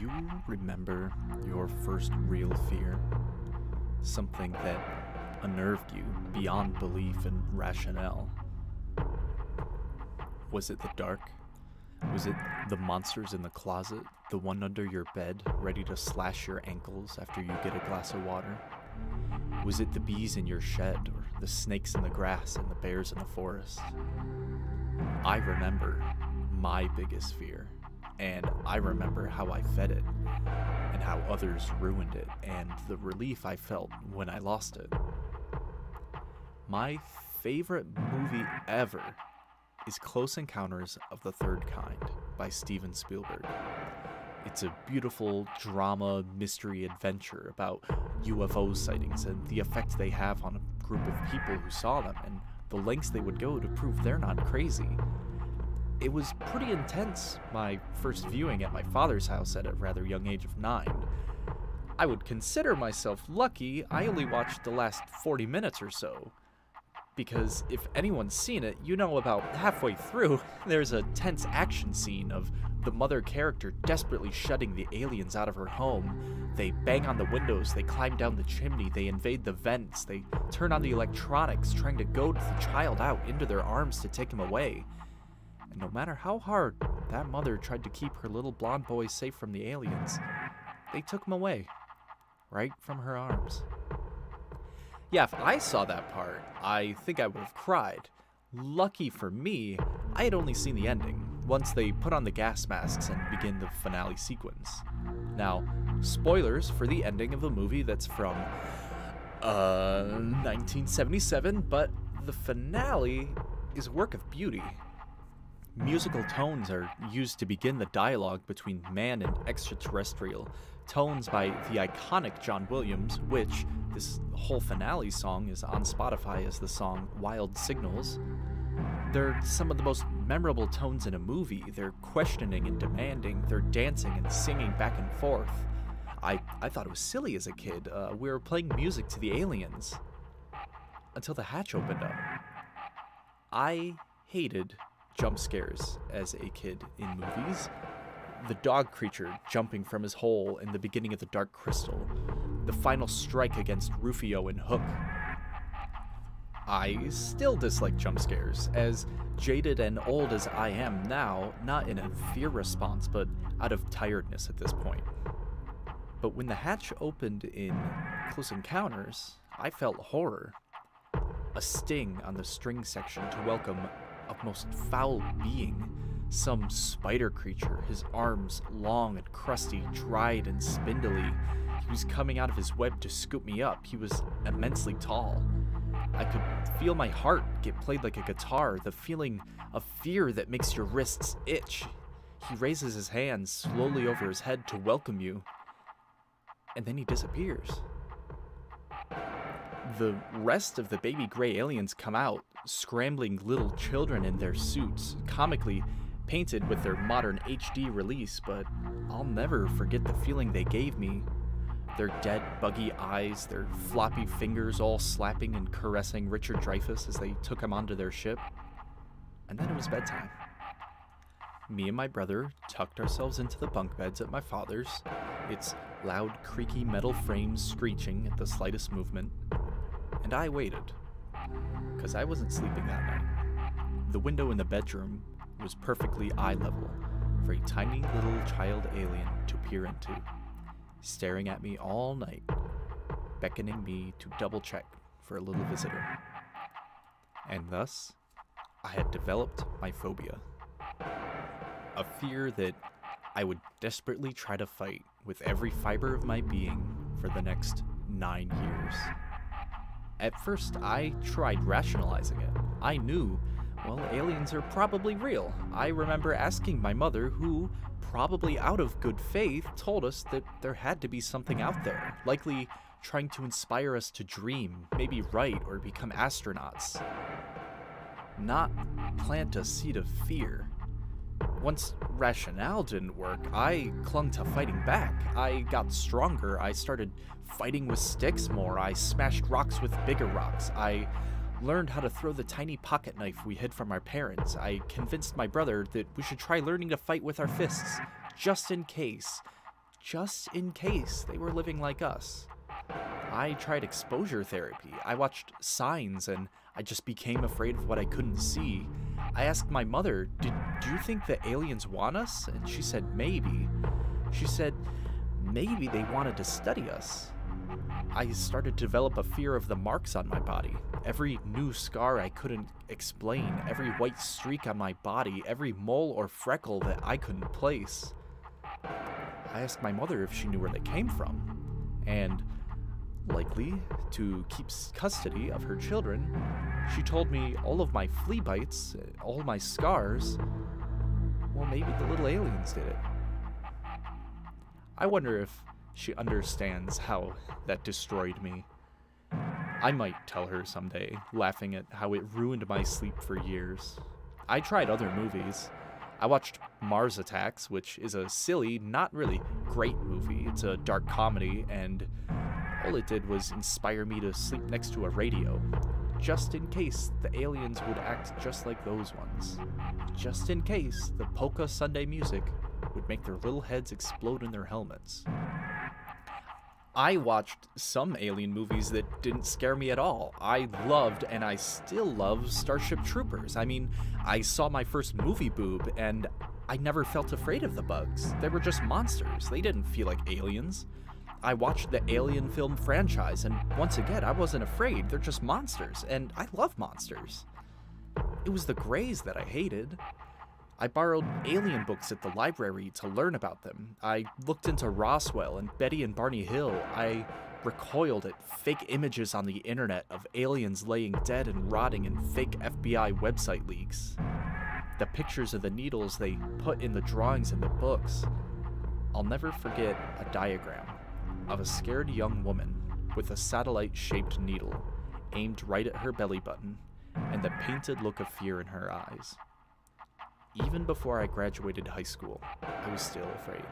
you remember your first real fear? Something that unnerved you beyond belief and rationale? Was it the dark? Was it the monsters in the closet? The one under your bed, ready to slash your ankles after you get a glass of water? Was it the bees in your shed, or the snakes in the grass and the bears in the forest? I remember my biggest fear, and I remember how I fed it, and how others ruined it, and the relief I felt when I lost it. My favorite movie ever is Close Encounters of the Third Kind by Steven Spielberg. It's a beautiful drama, mystery, adventure about UFO sightings and the effect they have on a group of people who saw them and the lengths they would go to prove they're not crazy. It was pretty intense, my first viewing at my father's house at a rather young age of 9. I would consider myself lucky I only watched the last 40 minutes or so, because if anyone's seen it, you know about halfway through, there's a tense action scene of the mother character desperately shutting the aliens out of her home. They bang on the windows, they climb down the chimney, they invade the vents, they turn on the electronics, trying to goad the child out into their arms to take him away. And no matter how hard that mother tried to keep her little blonde boy safe from the aliens, they took him away, right from her arms. Yeah, if I saw that part, I think I would have cried. Lucky for me, I had only seen the ending, once they put on the gas masks and begin the finale sequence. Now, spoilers for the ending of a movie that's from, 1977, but the finale is a work of beauty. Musical tones are used to begin the dialogue between man and extraterrestrial, tones by the iconic John Williams, which this whole finale song is on Spotify as the song Wild Signals. They're some of the most memorable tones in a movie. They're questioning and demanding, they're dancing and singing back and forth. I thought it was silly as a kid. We were playing music to the aliens until the hatch opened up. I hated jump scares as a kid in movies. The dog creature jumping from his hole in the beginning of The Dark Crystal. The final strike against Rufio and Hook. I still dislike jump scares, as jaded and old as I am now, not in a fear response, but out of tiredness at this point. But when the hatch opened in Close Encounters, I felt horror. A sting on the string section to welcome a most foul being, some spider creature, his arms long and crusty, dried and spindly. He was coming out of his web to scoop me up. He was immensely tall. I could feel my heart get played like a guitar, the feeling of fear that makes your wrists itch. He raises his hands slowly over his head to welcome you, and then he disappears. The rest of the baby gray aliens come out, scrambling little children in their suits, comically painted with their modern HD release, but I'll never forget the feeling they gave me. Their dead, buggy eyes, their floppy fingers all slapping and caressing Richard Dreyfuss as they took him onto their ship. And then it was bedtime. Me and my brother tucked ourselves into the bunk beds at my father's, its loud, creaky metal frames screeching at the slightest movement. And I waited, because I wasn't sleeping that night. The window in the bedroom was perfectly eye level for a tiny little child alien to peer into, staring at me all night, beckoning me to double check for a little visitor. And thus, I had developed my phobia. A fear that I would desperately try to fight with every fiber of my being for the next 9 years. At first, I tried rationalizing it. I knew, well, aliens are probably real. I remember asking my mother, who, probably out of good faith, told us that there had to be something out there, likely trying to inspire us to dream, maybe write or become astronauts. Not plant a seed of fear. Once rationale didn't work, I clung to fighting back. I got stronger. I started fighting with sticks more. I smashed rocks with bigger rocks. I learned how to throw the tiny pocket knife we hid from our parents. I convinced my brother that we should try learning to fight with our fists, just in case. just in case they were living like us. I tried exposure therapy. I watched Signs, and I just became afraid of what I couldn't see. I asked my mother, do you think the aliens want us? And she said, maybe. She said, maybe they wanted to study us. I started to develop a fear of the marks on my body. Every new scar I couldn't explain, every white streak on my body, every mole or freckle that I couldn't place. I asked my mother if she knew where they came from, and likely to keep custody of her children, she told me all of my flea bites, all my scars, well, maybe the little aliens did it. I wonder if she understands how that destroyed me. I might tell her someday, laughing at how it ruined my sleep for years. I tried other movies. I watched Mars Attacks, which is a silly, not really great movie. It's a dark comedy, and all it did was inspire me to sleep next to a radio, just in case the aliens would act just like those ones. Just in case the polka Sunday music would make their little heads explode in their helmets. I watched some alien movies that didn't scare me at all. I loved, and I still love, Starship Troopers. I mean, I saw my first movie boob, and I never felt afraid of the bugs. They were just monsters. They didn't feel like aliens. I watched the Alien film franchise, and once again, I wasn't afraid. They're just monsters, and I love monsters. It was the Greys that I hated. I borrowed alien books at the library to learn about them. I looked into Roswell and Betty and Barney Hill. I recoiled at fake images on the internet of aliens laying dead and rotting in fake FBI website leaks. The pictures of the needles they put in the drawings in the books. I'll never forget a diagram of a scared young woman with a satellite-shaped needle aimed right at her belly button and the painted look of fear in her eyes. Even before I graduated high school, I was still afraid.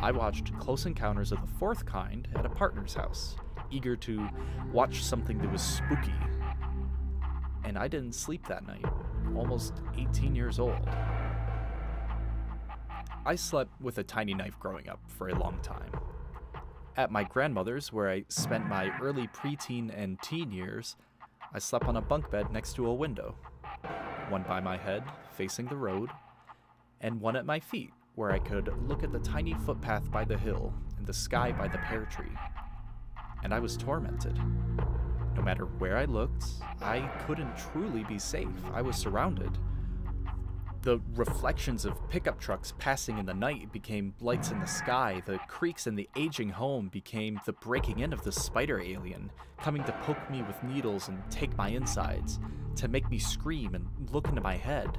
I watched Close Encounters of the Fourth Kind at a partner's house, eager to watch something that was spooky. And I didn't sleep that night, almost 18 years old. I slept with a tiny knife growing up for a long time. At my grandmother's, where I spent my early preteen and teen years, I slept on a bunk bed next to a window. One by my head, facing the road, and one at my feet, where I could look at the tiny footpath by the hill and the sky by the pear tree. And I was tormented. No matter where I looked, I couldn't truly be safe. I was surrounded. The reflections of pickup trucks passing in the night became lights in the sky. The creaks in the aging home became the breaking in of the spider alien, coming to poke me with needles and take my insides, to make me scream and look into my head.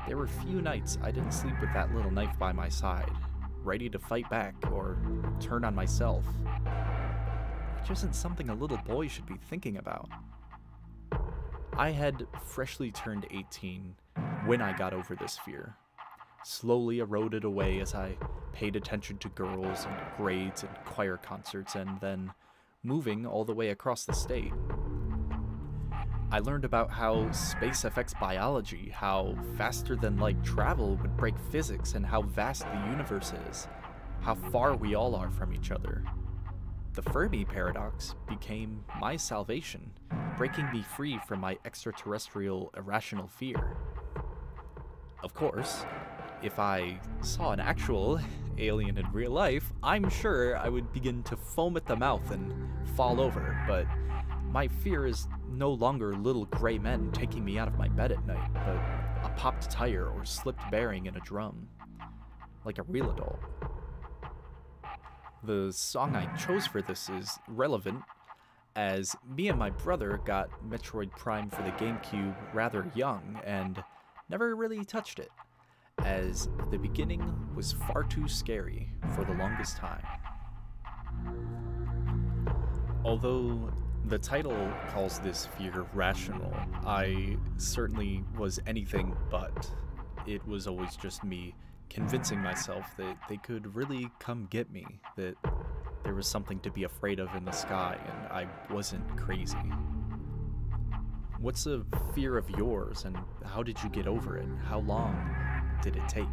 There were few nights I didn't sleep with that little knife by my side, ready to fight back or turn on myself. Which isn't something a little boy should be thinking about. I had freshly turned 18 when I got over this fear. Slowly eroded away as I paid attention to girls and grades and choir concerts, and then moving all the way across the state. I learned about how space affects biology, how faster-than-light travel would break physics, and how vast the universe is, how far we all are from each other. The Fermi paradox became my salvation, breaking me free from my extraterrestrial irrational fear. Of course, if I saw an actual alien in real life, I'm sure I would begin to foam at the mouth and fall over, but my fear is no longer little gray men taking me out of my bed at night, but a popped tire or slipped bearing in a drum, like a real adult. The song I chose for this is relevant, as me and my brother got Metroid Prime for the GameCube rather young and never really touched it, as the beginning was far too scary for the longest time. Although the title calls this fear rational, I certainly was anything but. It was always just me convincing myself that they could really come get me, that there was something to be afraid of in the sky and I wasn't crazy. What's a fear of yours, and how did you get over it? How long did it take?